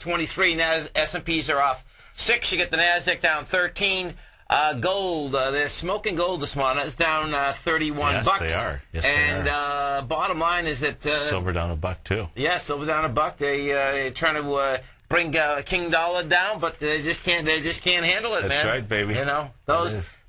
23. Now S&Ps are off 6. You get the NASDAQ down 13. Gold, they're smoking gold this morning. It's down 31 bucks. Yes, they are. Yes, and they are. Bottom line is that silver down $1 too. Yeah, silver down $1. They're trying to bring King Dollar down, but they just can't. They just can't handle it, man. That's right, baby. You know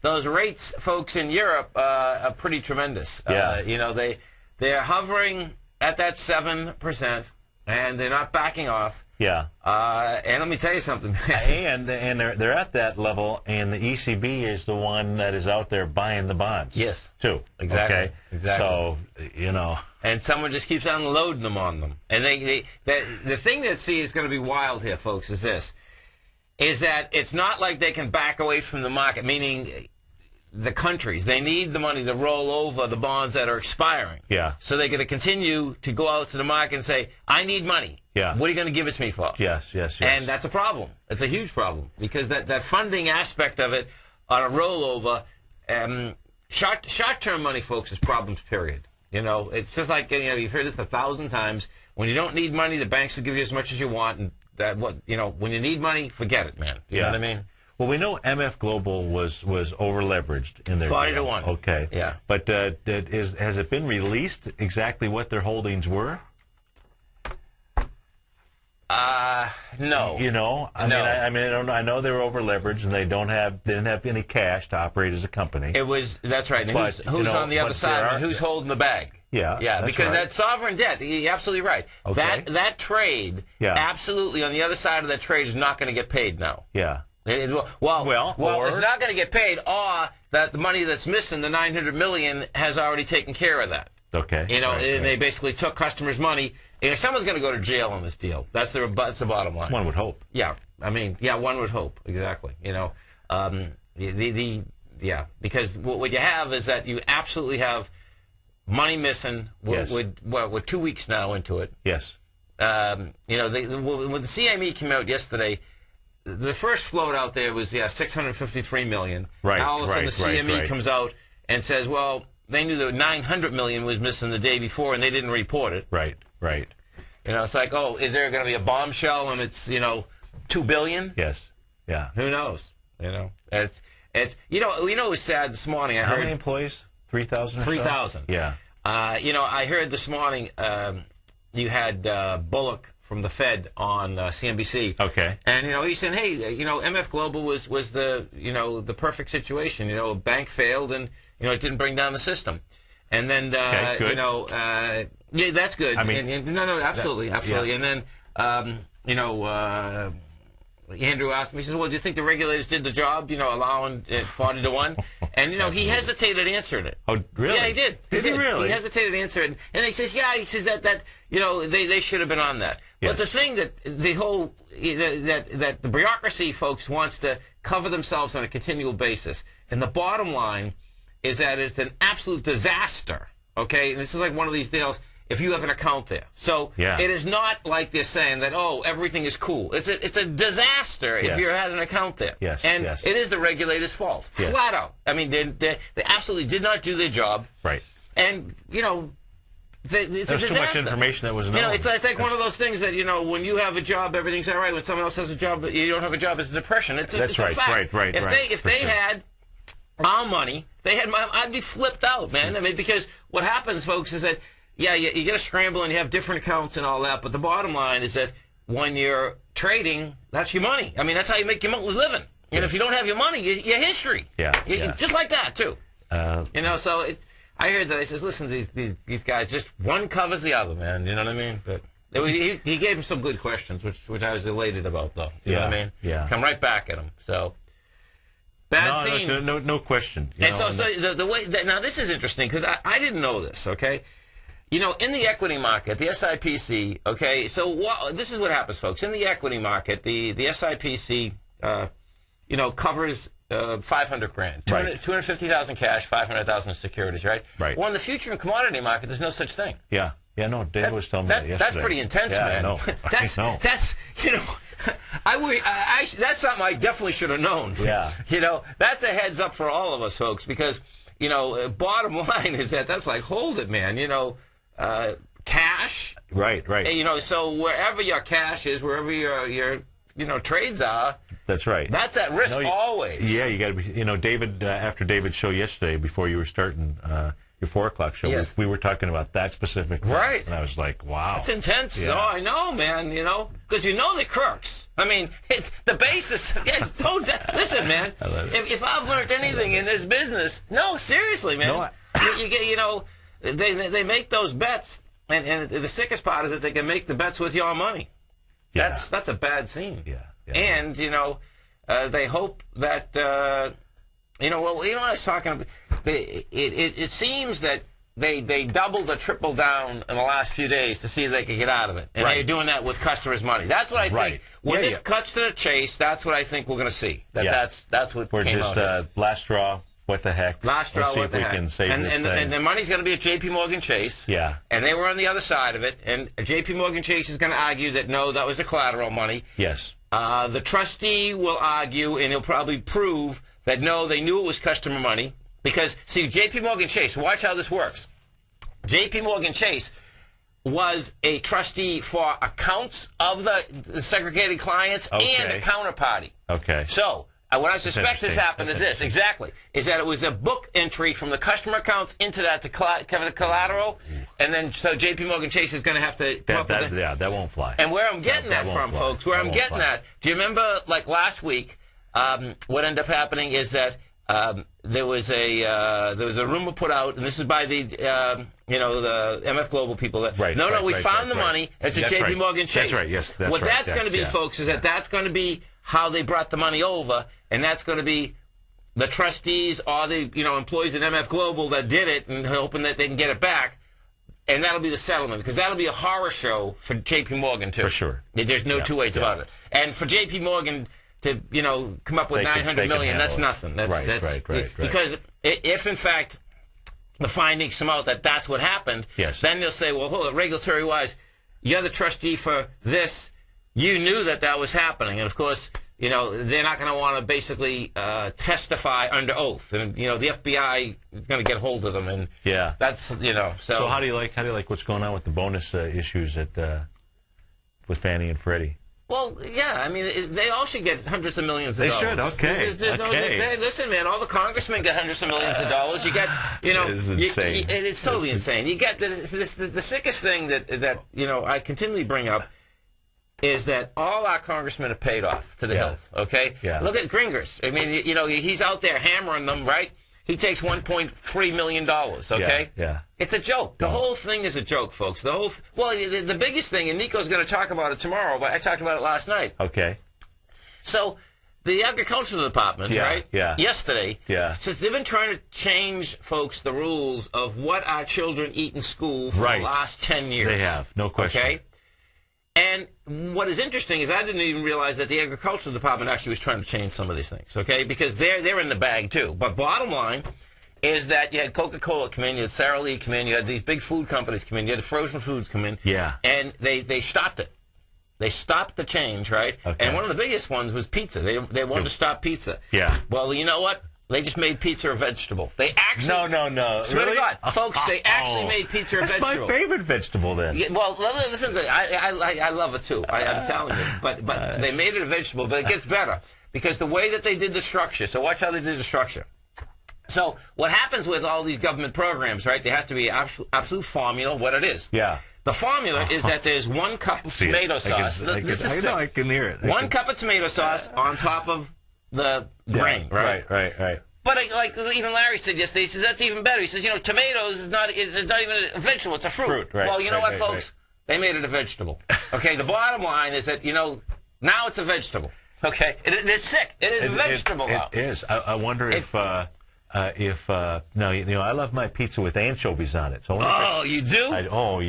those rates, folks, in Europe are pretty tremendous. Yeah. You know they're hovering at that 7%, and they're not backing off. Yeah. And let me tell you something. and they're at that level, and the ECB is the one that is out there buying the bonds. Yes. Too. Exactly. Okay? Exactly. So, you know. And someone just keeps unloading them on them. And the thing that is going to be wild here, folks, is this. Is that it's not like they can back away from the market, meaning the countries. They need the money to roll over the bonds that are expiring. Yeah. So they're going to continue to go out to the market and say, I need money. Yeah. What are you going to give it to me for? Yes. And that's a problem. It's a huge problem because that funding aspect of it on a rollover, short-term money, folks, is problems, period. You know, it's just like, you know, you've heard this 1,000 times. When you don't need money, the banks will give you as much as you want. And when you need money, forget it, man. You know what I mean? Well, we know MF Global was over-leveraged in their 40 deal. to 1. Okay. Yeah. But has it been released exactly what their holdings were? No. You know, I mean, I know they were over-leveraged and they didn't have any cash to operate as a company. That's right. And who's on the other side? And who's holding the bag? Yeah, because that sovereign debt, you're absolutely right. Okay. That trade, absolutely, on the other side of that trade is not going to get paid now. Yeah. It's not going to get paid, or that the money that's missing, the $900 million, has already taken care of that. Okay. You know, they basically took customers' money. You know, someone's going to go to jail on this deal. That's the bottom line. One would hope. Yeah, I mean, one would hope, exactly. You know, because what you have is that you absolutely have money missing. We're 2 weeks now into it. Yes. You know, when the CME came out yesterday, the first float out there was $653 million. Right. Now all of a sudden the CME comes out and says, well, they knew that $900 million was missing the day before, and they didn't report it. Right. You know, it's like, oh, is there going to be a bombshell and it's, you know, $2 billion? Yes. Yeah. Who knows? You know, it's you know it was sad this morning. I heard how many employees? 3,000. 3,000. Yeah. You know, I heard this morning you had Bullock from the Fed on CNBC. Okay. And you know, he said, hey, you know, MF Global was the the perfect situation. You know, a bank failed and it didn't bring down the system. And then good. you know, yeah, that's good. I mean, no, absolutely. Yeah. And then you know, Andrew asked me, he says, well, do you think the regulators did the job, allowing it 40 to 1? And, he hesitated answering it. Oh, really? Yeah, he did. Did he really? He hesitated answering it. And he says, that they should have been on that. Yes. But the thing that the whole, that the bureaucracy, folks, wants to cover themselves on a continual basis. And the bottom line is that it's an absolute disaster, okay? And this is like one of these deals. If you have an account there. So it is not like they're saying that, oh, everything is cool. It's a disaster if you had an account there. Yes. And it is the regulators' fault. Yes. Flat out. I mean, they absolutely did not do their job. Right. And, it's There's a disaster. too much information that was known. It's like one of those things that, when you have a job, everything's all right. When someone else has a job, but you don't have a job, it's a depression. It's That's a right, fact. right. If they had our money, I'd be flipped out, man. I mean, because what happens, folks, is that you get a scramble and you have different accounts and all that, but the bottom line is that when you're trading, that's your money. I mean, that's how you make your living. And if you don't have your money, your history. Just like that, too. So I heard that. He says, listen, these guys, just one covers the other, man. You know what I mean? But he gave him some good questions, which I was elated about, though. You know what I mean? Yeah. Come right back at him. So, bad scene. No question. The way that, now this is interesting because I didn't know this, okay? In the equity market, the SIPC, okay, so this is what happens, folks. In the equity market, the SIPC, covers $500,000. Right. 250,000 cash, 500,000 securities, right? Right. Well, in the future and commodity market, there's no such thing. Yeah. Yeah, no, Dave was telling me that yesterday. That's pretty intense, man. I know. That's that's something I definitely should have known. Yeah. That's a heads up for all of us, folks, because, bottom line is that's like, hold it, man. cash. Right. You know, so wherever your cash is, wherever your trades are, that's right. That's at risk always. Yeah, you got to be. You know, David. After David's show yesterday, before you were starting your 4 o'clock show, yes, we were talking about that specific thing. Right. And I was like, wow, it's intense. Yeah. Oh, I know, man. You know, because you know the crooks. I mean, it's the basis. Yeah, don't listen, man. If I've learned anything in this business, no, seriously, man. No, you get, you know, they make those bets, and the sickest part is that they can make the bets with your money. Yeah. That's a bad scene. Yeah. And you know, they hope that you know. Well, you know what I was talking about. It seems that they doubled or tripled down in the last few days to see if they could get out of it, and they're doing that with customers' money. That's what I think. When this cuts to the chase, that's what I think we're going to see. That's what we're came just out last straw. What the heck? Last straw. Let's see what if the we heck? can save this thing. And the money's going to be at J.P. Morgan Chase. Yeah. And they were on the other side of it, and J.P. Morgan Chase is going to argue that no, that was the collateral money. Yes. The trustee will argue, and he'll probably prove that no, they knew it was customer money. Because, see, J.P. Morgan Chase, watch how this works. J.P. Morgan Chase was a trustee for accounts of the segregated clients and the counterparty. Okay. So, what I suspect has happened is this, is that it was a book entry from the customer accounts into that to cover the collateral, and then so J.P. Morgan Chase is going to have to come up with yeah, that won't fly. And where I'm getting that from, folks, where I'm getting that, do you remember, like last week, what ended up happening is that there was a rumor put out, and this is by the the MF Global people that we found the money. It's at J.P. Morgan Chase. That's right. Yes, that's what right. That's going to be, folks, is that's going to be how they brought the money over, and that's going to be the trustees or the employees at MF Global that did it, and hoping that they can get it back. And that'll be the settlement, because that'll be a horror show for J.P. Morgan too. For sure. There's no two ways about it. And for J.P. Morgan to come up with $900 million, that's nothing. That's right. Because if in fact the findings come out that that's what happened, then they'll say, well, hold on, regulatory wise, you're the trustee for this. You knew that was happening, and of course, they're not going to want to basically testify under oath, and the FBI is going to get hold of them, and that's So how do you like what's going on with the bonus issues with Fannie and Freddie? Well, yeah, I mean, they all should get hundreds of millions of dollars. They should, okay. There's listen, man, all the congressmen get hundreds of millions of dollars. You get, it's insane. It's totally insane. You get the sickest thing that I continually bring up is that all our congressmen are paid off to the hilt, okay? Yeah. Look at Gringers. I mean, he's out there hammering them, right? He takes $1.3 million, okay? Yeah. It's a joke. The whole thing is a joke, folks. The biggest thing, and Nico's going to talk about it tomorrow, but I talked about it last night. Okay. So, the agricultural department, yesterday, so they've been trying to change, folks, the rules of what our children eat in school for the last 10 years. They have, no question. Okay? And what is interesting is I didn't even realize that the agricultural department actually was trying to change some of these things, okay? Because they're in the bag too. But bottom line is that you had Coca-Cola come in, you had Sara Lee come in, you had these big food companies come in, you had the frozen foods come in. Yeah. And they stopped it. They stopped the change, right? Okay. And one of the biggest ones was pizza. They wanted to stop pizza. Yeah. Well, you know what? They just made pizza a vegetable. They actually... No. Swear really? to God. Folks, they actually made pizza a vegetable. That's my favorite vegetable, then. Yeah, well, listen to it. I love it, too. I'm telling you. But they made it a vegetable, but it gets better. Because the way that they did the structure... So watch how they did the structure. So what happens with all these government programs, right? There has to be absolute formula, what it is. Yeah. The formula is that there's 1 cup of tomato sauce. I can hear it. 1 cup of tomato sauce on top of the grain, right? Right. But like even Larry said yesterday, he says that's even better. He says, tomatoes is not even a vegetable; it's a fruit. Well, you know what, folks? They made it a vegetable. Okay. The bottom line is that now it's a vegetable. Okay. It's sick. It is a vegetable now. It is. I wonder if I love my pizza with anchovies on it. So you do? Yes. Oh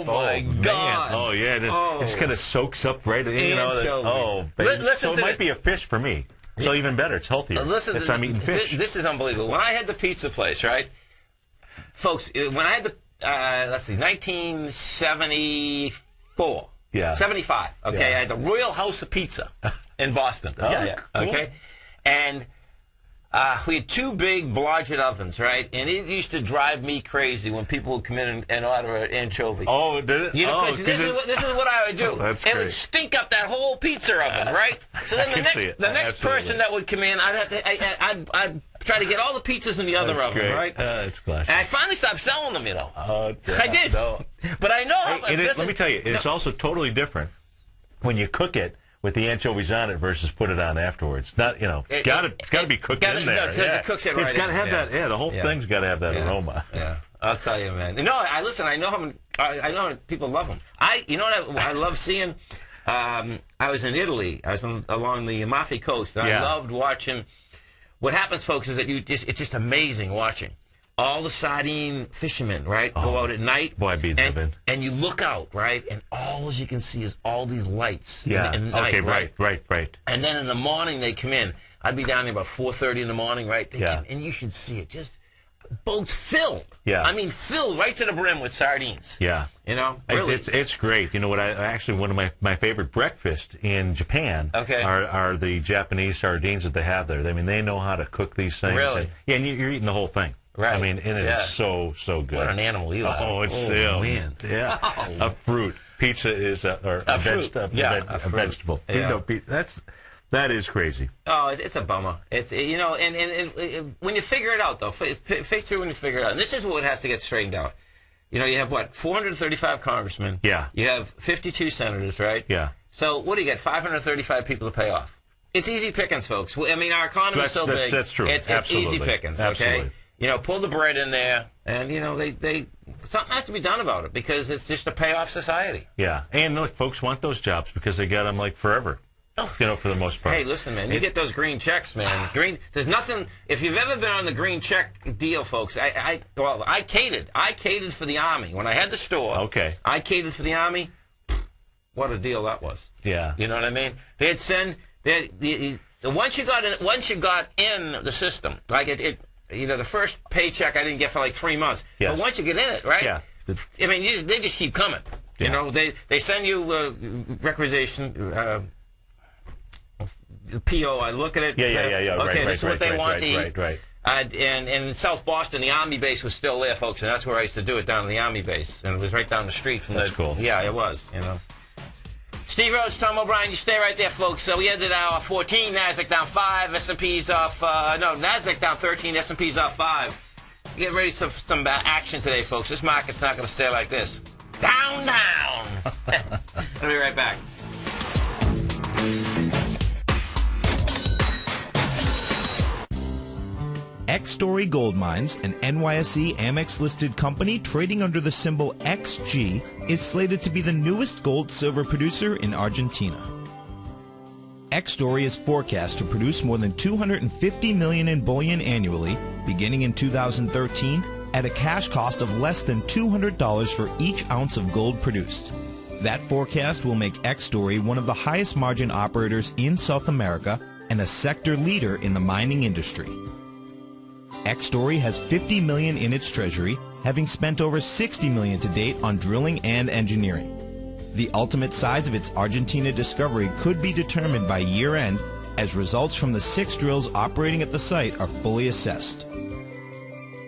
my God. Man. Oh yeah. It's kind of soaks up right. Anchovies. Baby. So it might be a fish for me. So even better, it's healthier. I'm eating fish. This is unbelievable. When I had the pizza place, right, folks, when I had the, 1974. Yeah. 75. Okay, Yeah. I had the Royal House of Pizza in Boston. Cool. Okay, and We had 2 big Blodgett ovens, right? And it used to drive me crazy when people would come in and order an anchovy. Oh, did it? You know, 'cause this is what I would do. That's it great. would stink up that whole pizza oven, right? So then the next person that would come in, I'd try to get all the pizzas in the other oven, great. right? It's classic. And I finally stopped selling them, you know. Yeah, I did. No. But I know how... Let me tell you, it's also totally different when you cook it with the anchovies on it versus put it on afterwards. Not, it's got to be cooked in there. Because it cooks it right. It's got to have that. Yeah, the whole thing's got to have that aroma. Yeah, I'll tell you, man. No, I know how people love them. You know what I love seeing? I was in Italy. I was along the Amalfi Coast, and I loved watching. What happens, folks, is that it's just amazing watching all the sardine fishermen, right, go out at night. Boy, and you look out, right, and all you can see is all these lights. Yeah. In the night, right. And then in the morning they come in. I'd be down there about 4:30 in the morning, right? They come, and you should see it. Just boats filled. Yeah. I mean, filled right to the brim with sardines. Yeah. You know, really. It's great. You know what? Actually, one of my favorite breakfasts in Japan are the Japanese sardines that they have there. I mean, they know how to cook these things. Really? And you're eating the whole thing. Right. I mean, and it is so good. What an animal you are. Oh, it's man. Yeah. A fruit. Pizza is a vegetable. Yeah. That is crazy. Oh, it's a bummer. It's and when you figure it out though, face through when you figure it out. And this is what has to get straightened out. You know, you have 435 congressmen. Yeah. You have 52 senators, right? Yeah. So what do you get? 535 people to pay off. It's easy pickings, folks. I mean, our economy is so big. That's true. It's easy pickings. Absolutely. Okay. You know, pull the bread in there, and they something has to be done about it because it's just a payoff society. Yeah, and look, folks want those jobs because they get them like forever. For the most part. Hey, listen, man, you get those green checks, man. There's nothing. If you've ever been on the green check deal, folks, I catered for the Army when I had the store. Okay. I catered for the Army. What a deal that was. Yeah. You know what I mean? They'd send. Once you got in the system, like the first paycheck I didn't get for like 3 months. Yes. But once you get in it, right? Yeah. I mean, they just keep coming. Yeah. You know, they send you requisition. PO, I look at it. Yeah. Okay, this is what they want to eat. Right. And in South Boston, the Army base was still there, folks, and that's where I used to do it, down in the Army base, and it was right down the street from That's cool. Yeah, it was. Steve Rhodes, Tom O'Brien, you stay right there, folks. So we ended our 14, Nasdaq down 5, S&P's off. Nasdaq down 13, S&P's off 5. Get ready for some action today, folks. This market's not going to stay like this. Down. I'll be right back. X-Story Gold Mines, an NYSE Amex-listed company trading under the symbol XG, is slated to be the newest gold-silver producer in Argentina. X-Story is forecast to produce more than $250 million in bullion annually, beginning in 2013, at a cash cost of less than $200 for each ounce of gold produced. That forecast will make X-Story one of the highest margin operators in South America and a sector leader in the mining industry. X-Story has $50 million in its treasury, having spent over $60 million to date on drilling and engineering. The ultimate size of its Argentina discovery could be determined by year-end, as results from the 6 drills operating at the site are fully assessed.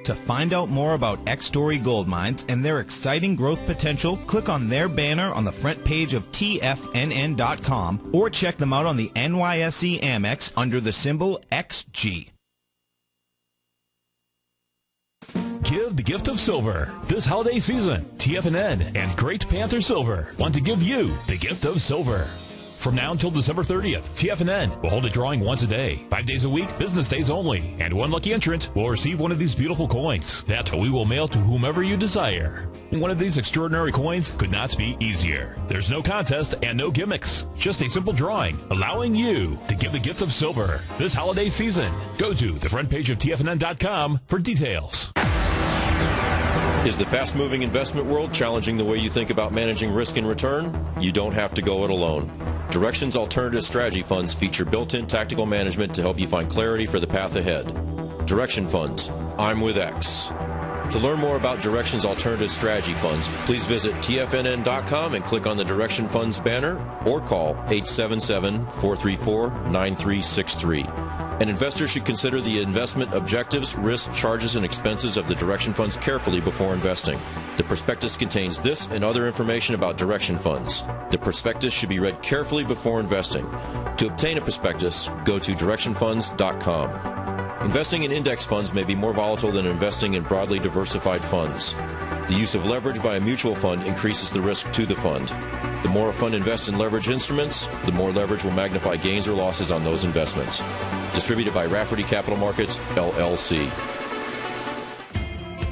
To find out more about X-Story Gold Mines and their exciting growth potential, click on their banner on the front page of TFNN.com or check them out on the NYSE Amex under the symbol XG. Give the gift of silver. This holiday season, TFNN and Great Panther Silver want to give you the gift of silver. From now until December 30th, TFNN will hold a drawing once a day, 5 days a week, business days only, and one lucky entrant will receive one of these beautiful coins that we will mail to whomever you desire. One of these extraordinary coins could not be easier. There's no contest and no gimmicks, just a simple drawing, allowing you to give the gift of silver this holiday season. Go to the front page of TFNN.com for details. Is the fast-moving investment world challenging the way you think about managing risk and return? You don't have to go it alone. Direction's alternative strategy funds feature built-in tactical management to help you find clarity for the path ahead. Direction Funds. I'm with X. To learn more about Directions Alternative Strategy Funds, please visit tfnn.com and click on the Direction Funds banner or call 877-434-9363. An investor should consider the investment objectives, risks, charges, and expenses of the Direction Funds carefully before investing. The prospectus contains this and other information about Direction Funds. The prospectus should be read carefully before investing. To obtain a prospectus, go to directionfunds.com. Investing in index funds may be more volatile than investing in broadly diversified funds. The use of leverage by a mutual fund increases the risk to the fund. The more a fund invests in leverage instruments, the more leverage will magnify gains or losses on those investments. Distributed by Rafferty Capital Markets, LLC.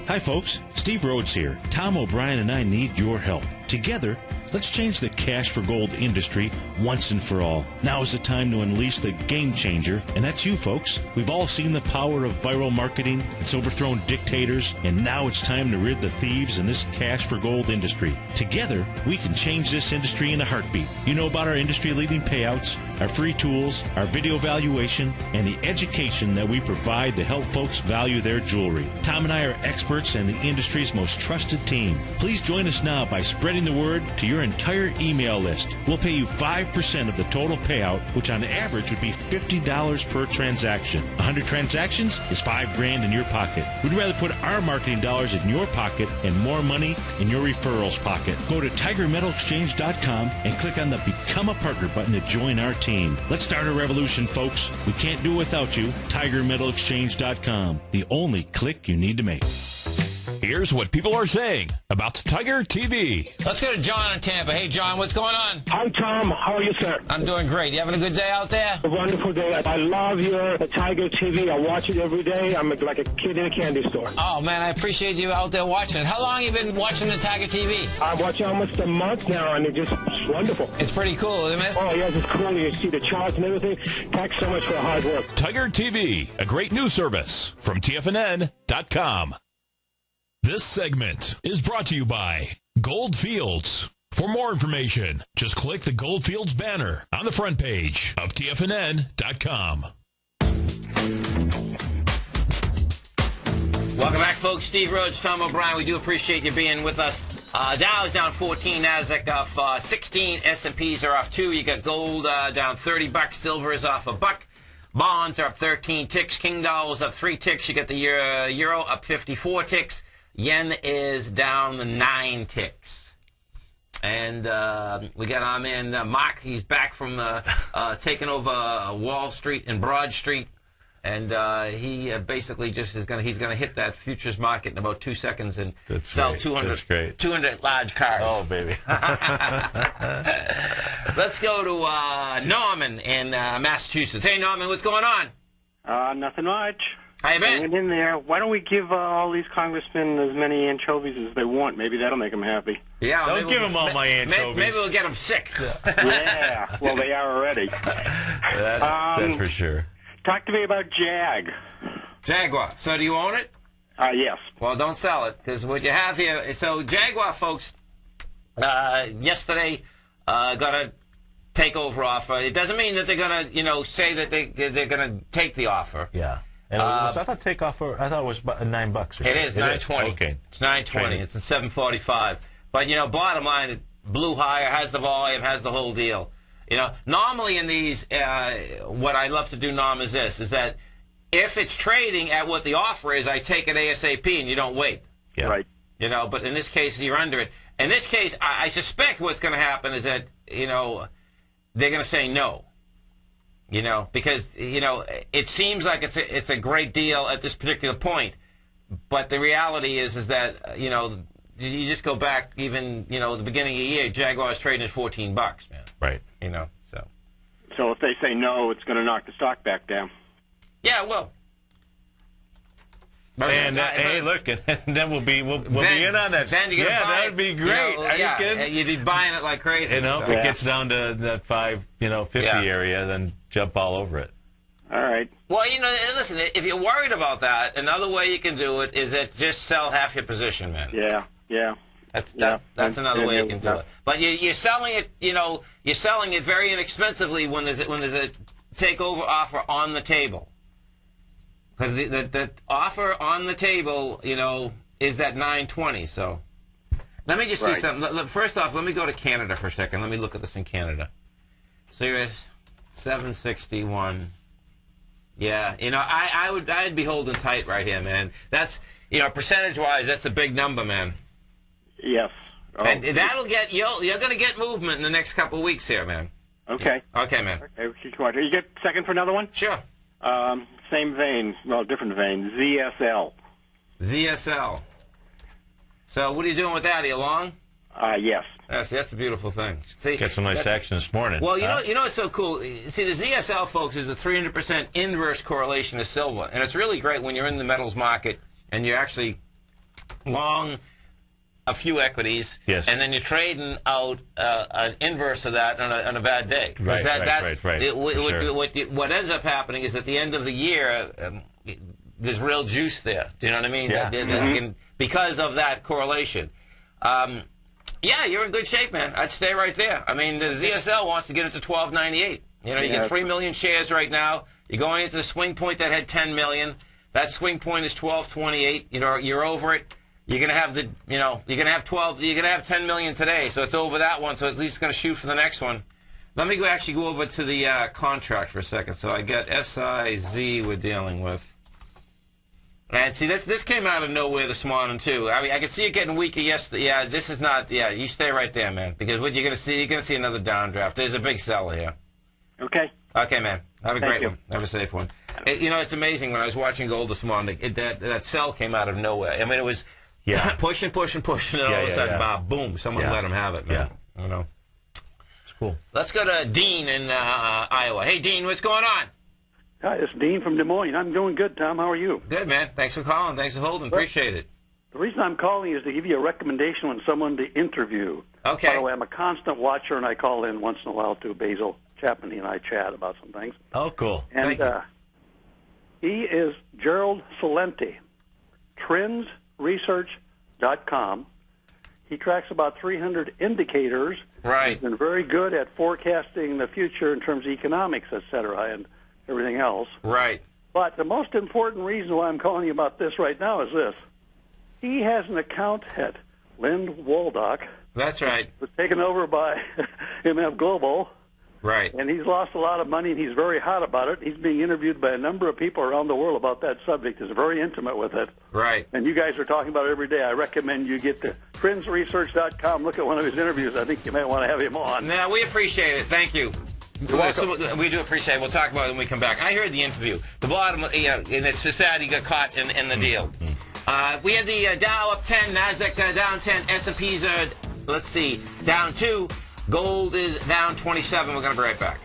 Hi folks, Steve Rhodes here. Tom O'Brien and I need your help. Together, let's change the cash for gold industry once and for all. Now is the time to unleash the game changer, and that's you folks. We've all seen the power of viral marketing. It's overthrown dictators, and now it's time to rid the thieves in this cash for gold industry. Together, we can change this industry in a heartbeat. You know about our industry-leading payouts, our free tools, our video valuation, and the education that we provide to help folks value their jewelry. Tom and I are experts and the industry's most trusted team. Please join us now by spreading the word to your entire email list. We'll pay you 5% of the total payout, which on average would be $50 per transaction. 100 transactions is $5,000 in your pocket. We'd rather put our marketing dollars in your pocket and more money in your referrals pocket. Go to TigerMetalExchange.com and click on the Become a Partner button to join our team. Let's start a revolution, folks. We can't do it without you. TigerMetalExchange.com, the only click you need to make. Here's what people are saying about Tiger TV. Let's go to John in Tampa. Hey, John, what's going on? Hi, Tom. How are you, sir? I'm doing great. You having a good day out there? A wonderful day. I love your Tiger TV. I watch it every day. I'm like a kid in a candy store. Oh, man, I appreciate you out there watching it. How long have you been watching the Tiger TV? I'm watching almost a month now, and it's wonderful. It's pretty cool, isn't it? Oh, yes, it's cool. You see the charts and everything. Thanks so much for the hard work. Tiger TV, a great news service from TFNN.com. This segment is brought to you by Goldfields. For more information, just click the Goldfields banner on the front page of TFNN.com. Welcome back, folks. Steve Rhodes, Tom O'Brien. We do appreciate you being with us. Dow is down 14, Nasdaq off 16, S&Ps are off 2. You got gold down $30, silver is off $1. Bonds are up 13 ticks. King Dollar is up 3 ticks. You got the euro up 54 ticks. Yen is down 9 ticks. And we got our man Mark. He's back from taking over Wall Street and Broad Street. And he basically just is he's gonna hit that futures market in about 2 seconds and sell 200 large cars. Oh, baby. Let's go to Norman in Massachusetts. Hey, Norman, what's going on? Nothing much. How you been? Hanging in there. Why don't we give all these congressmen as many anchovies as they want? Maybe that'll make them happy. Yeah, don't give them all my anchovies. Maybe we'll get them sick. Yeah, well, they are already. That's for sure. Talk to me about Jaguar. So do you own it? Yes. Well, don't sell it, because what you have here, so Jaguar, folks, yesterday got a takeover offer. It doesn't mean that they're going to, say that they're going to take the offer. Yeah. And I thought takeoff. I thought it was $9. It is $9.20. Okay. It's $9.20. It's at $7.45. But bottom line, it blew higher, has the volume, has the whole deal. Normally in these, what I love to do, Norm, is this: is that if it's trading at what the offer is, I take it ASAP, and you don't wait. Yeah. Right. But in this case, you're under it. In this case, I suspect what's going to happen is that they're going to say no. Because it seems like it's a great deal at this particular point, but the reality is that you just go back even the beginning of the year, Jaguar's trading at $14, man. Right. So if they say no, it's going to knock the stock back down. Yeah, well. And hey, look, and then we'll be in on that. Then you're gonna buy that would be great. Are you kidding? You'd be buying it like crazy. If it gets down to that 550 area, then jump all over it. All right. Well, listen, if you're worried about that, another way you can do it is that just sell half your position, man. Yeah. That's another way you can do it. But you're selling it, you're selling it very inexpensively when there's a takeover offer on the table. Because the offer on the table, is that 920. So let me just see something. First off, let me go to Canada for a second. Let me look at this in Canada. So you're at 761. Yeah, I'd be holding tight right here, man. That's, percentage-wise, that's a big number, man. Yes. Oh. And that'll get you're going to get movement in the next couple of weeks here, man. Okay. Yeah. Okay, man. Okay. You get second for another one? Sure. Same vein, well, different vein. ZSL. ZSL. So what are you doing with that? Are you long? Yes. That's a beautiful thing. See, got some nice action this morning. Well, you know what's so cool? See, the ZSL, folks, is a 300% inverse correlation to silver, and it's really great when you're in the metals market and you're actually long a few equities, yes, and then you're trading out an inverse of that on a bad day. Right. What ends up happening is at the end of the year, there's real juice there. Do you know what I mean? Yeah. Because of that correlation. Yeah, you're in good shape, man. I'd stay right there. I mean, the ZSL wants to get it to 1298. You get 3 million shares right now. You're going into the swing point that had 10 million. That swing point is 1228. You're over it. You're gonna have you're gonna have 10 million today, so it's over that one. So at least gonna shoot for the next one. Let me actually go over to the contract for a second. So I got SIZ we're dealing with. And see, this came out of nowhere this morning too. I mean, I could see it getting weaker yesterday. Yeah, this is not. Yeah, you stay right there, man, because what you're gonna see another downdraft. There's a big seller here. Okay. Okay, man. Have a great one. Have a safe one. It's amazing when I was watching gold this morning. That sell came out of nowhere. I mean, it was pushing, and all of a sudden, boom! Someone let him have it, man. Yeah. It's cool. Let's go to Dean in Iowa. Hey, Dean, what's going on? Hi, it's Dean from Des Moines. I'm doing good, Tom. How are you? Good, man. Thanks for calling. Thanks for holding. Appreciate it. The reason I'm calling is to give you a recommendation on someone to interview. Okay. By the way, I'm a constant watcher, and I call in once in a while to Basil Chapman and I chat about some things. Oh, cool. And he is Gerald Salenti, trendsresearch.com. He tracks about 300 indicators. Right. He's been very good at forecasting the future in terms of economics, et cetera, and everything else. Right. But the most important reason why I'm calling you about this right now is this. He has an account at Lind Waldock. That's right. It was taken over by MF Global. Right. And he's lost a lot of money, and he's very hot about it. He's being interviewed by a number of people around the world about that subject. He's very intimate with it. Right. And you guys are talking about it every day. I recommend you get to trendsresearch.com, look at one of his interviews. I think you might want to have him on. Yeah, we appreciate it. Thank you. You're welcome. So we do appreciate it. We'll talk about it when we come back. I heard the interview. The bottom, and it's just sad he got caught in the deal. We had the Dow up 10, NASDAQ down 10, S&P's, let's see, down 2. Gold is down 27. We're going to be right back.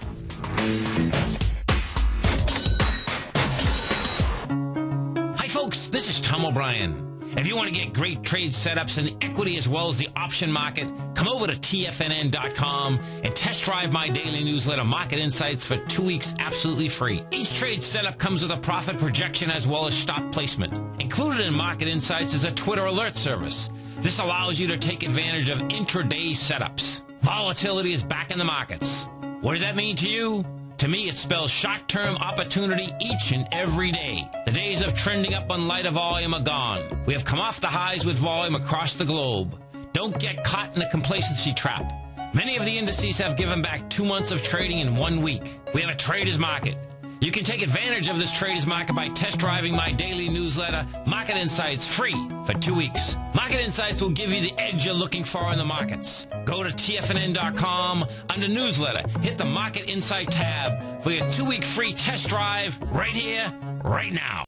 Hi, folks. This is Tom O'Brien. If you want to get great trade setups in equity as well as the option market, come over to TFNN.com and test drive my daily newsletter, Market Insights, for 2 weeks absolutely free. Each trade setup comes with a profit projection as well as stop placement. Included in Market Insights is a Twitter alert service. This allows you to take advantage of intraday setups. Volatility is back in the markets. What does that mean to you? To me, it spells short-term opportunity each and every day. The days of trending up on lighter volume are gone. We have come off the highs with volume across the globe. Don't get caught in a complacency trap. Many of the indices have given back 2 months of trading in 1 week. We have a trader's market. You can take advantage of this trader's market by test driving my daily newsletter, Market Insights, free for 2 weeks. Market Insights will give you the edge you're looking for in the markets. Go to TFNN.com, under newsletter, hit the Market Insight tab for your 2-week free test drive right here, right now.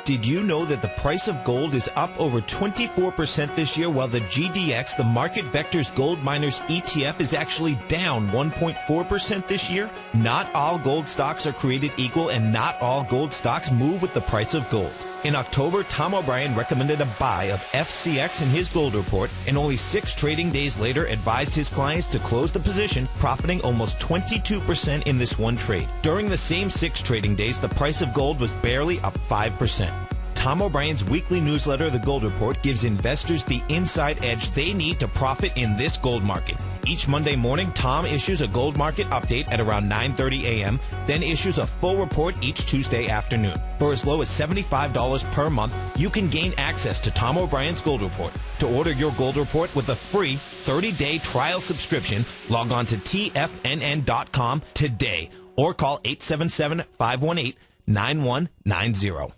Did you know that the price of gold is up over 24% this year, while the GDX, the Market Vectors Gold Miners ETF, is actually down 1.4% this year? Not all gold stocks are created equal, and not all gold stocks move with the price of gold. In October, Tom O'Brien recommended a buy of FCX in his gold report, and only 6 trading days later advised his clients to close the position, profiting almost 22% in this one trade. During the same 6 trading days, the price of gold was barely up 5%. Tom O'Brien's weekly newsletter, The Gold Report, gives investors the inside edge they need to profit in this gold market. Each Monday morning, Tom issues a gold market update at around 9:30 a.m., then issues a full report each Tuesday afternoon. For as low as $75 per month, you can gain access to Tom O'Brien's Gold Report. To order your Gold Report with a free 30-day trial subscription, log on to TFNN.com today or call 877-518-9190.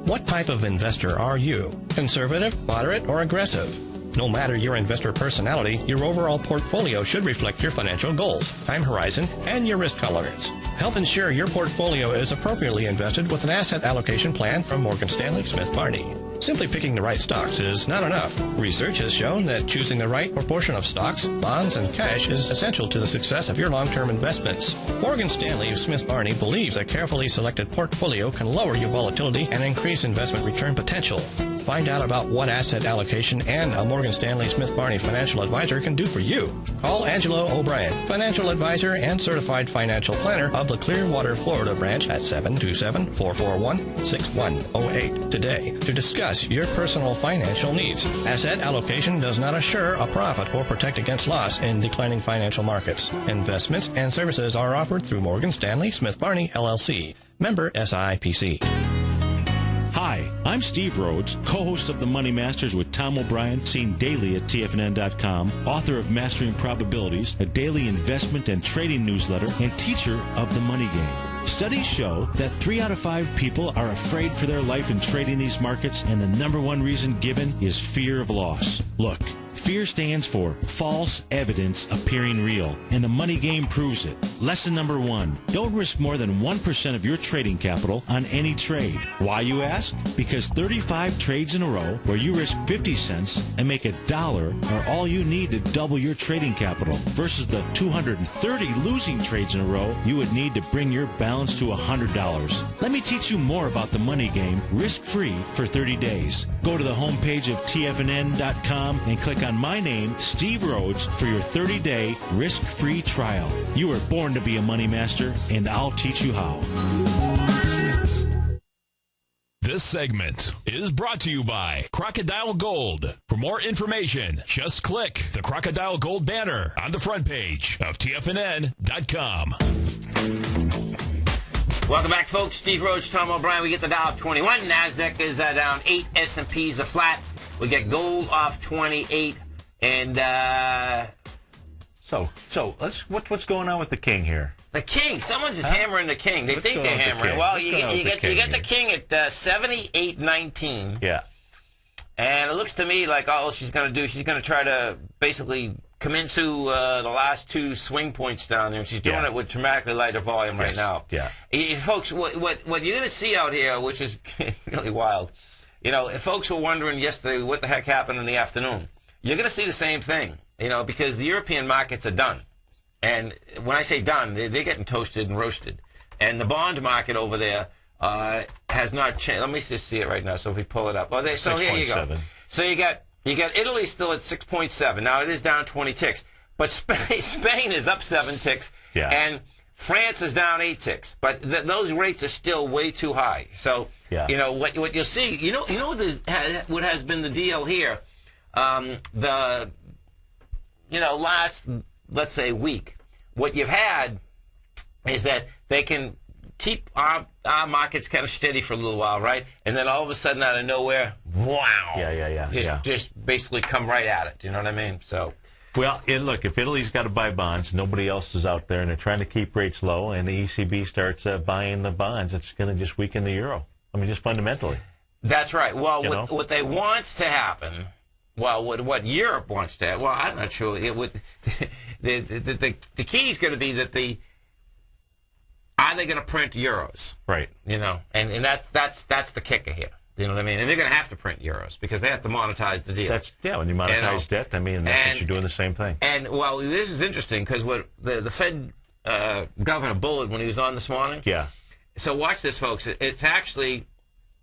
What type of investor are you? Conservative, moderate, or aggressive? No matter your investor personality, your overall portfolio should reflect your financial goals, time horizon, and your risk tolerance. Help ensure your portfolio is appropriately invested with an asset allocation plan from Morgan Stanley Smith Barney. Simply picking the right stocks is not enough. Research has shown that choosing the right proportion of stocks, bonds, and cash is essential to the success of your long-term investments. Morgan Stanley Smith Barney believes a carefully selected portfolio can lower your volatility and increase investment return potential. Find out about what asset allocation and a Morgan Stanley Smith Barney financial advisor can do for you. Call Angelo O'Brien, financial advisor and certified financial planner of the Clearwater, Florida branch at 727-441-6108 today to discuss your personal financial needs. Asset allocation does not assure a profit or protect against loss in declining financial markets. Investments and services are offered through Morgan Stanley Smith Barney, LLC. Member SIPC. Hi, I'm Steve Rhodes, co-host of The Money Masters with Tom O'Brien, seen daily at TFNN.com, author of Mastering Probabilities, a daily investment and trading newsletter, and teacher of The Money Game. Studies show that 3 out of 5 people are afraid for their life in trading these markets, and the number one reason given is fear of loss. Look, fear stands for false evidence appearing real, and the money game proves it. Lesson number 1, don't risk more than 1% of your trading capital on any trade. Why, you ask? Because 35 trades in a row where you risk 50 cents and make $1 are all you need to double your trading capital versus the 230 losing trades in a row you would need to bring your balance to $100. Let me teach you more about the money game risk-free for 30 days. Go to the homepage of TFNN.com and click on my name, Steve Rhodes, for your 30-day risk-free trial. You were born to be a money master, and I'll teach you how. This segment is brought to you by Crocodile Gold. For more information, just click the Crocodile Gold banner on the front page of TFNN.com. Welcome back, folks. Steve Rhodes, Tom O'Brien. We get the Dow up 21. NASDAQ is down 8. S&P's are flat. We get gold off 28. And So what's going on with the king here? The king. Someone's just hammering the king. They think they're hammering. Well, you get the king at 78.19. Yeah. And it looks to me like all she's going to do, she's going to try to basically come into the last 2 swing points down there, and she's doing it with dramatically lighter volume right now. Yeah. Folks, what you're going to see out here, which is really wild, if folks were wondering yesterday what the heck happened in the afternoon, you're going to see the same thing, because the European markets are done. And when I say done, they're getting toasted and roasted. And the bond market over there has not changed. Let me just see it right now. So if we pull it up. So here you go. So you got Italy still at 6.7. Now it is down 20 ticks. But Spain is up 7 ticks. Yeah. And France is down 8 ticks. But those rates are still way too high. So, what you'll see, what has been the deal here, last, let's say, week, what you've had is that they can keep our markets kind of steady for a little while, right? And then all of a sudden, out of nowhere, wow! Just basically come right at it. You know what I mean? So, well, and look, if Italy's got to buy bonds, nobody else is out there, and they're trying to keep rates low, and the ECB starts buying the bonds, it's going to just weaken the euro. I mean, just fundamentally. That's right. Well, what they want to happen. Well, what Europe wants to have, well, I'm not sure. It would, the key is going to be that are they going to print euros? Right. And that's the kicker here. You know what I mean? And they're going to have to print euros because they have to monetize the deal. When you monetize debt, I mean, that's what you're doing the same thing. And, well, this is interesting because what the Fed Governor Bullard, when he was on this morning. Yeah. So watch this, folks. It's actually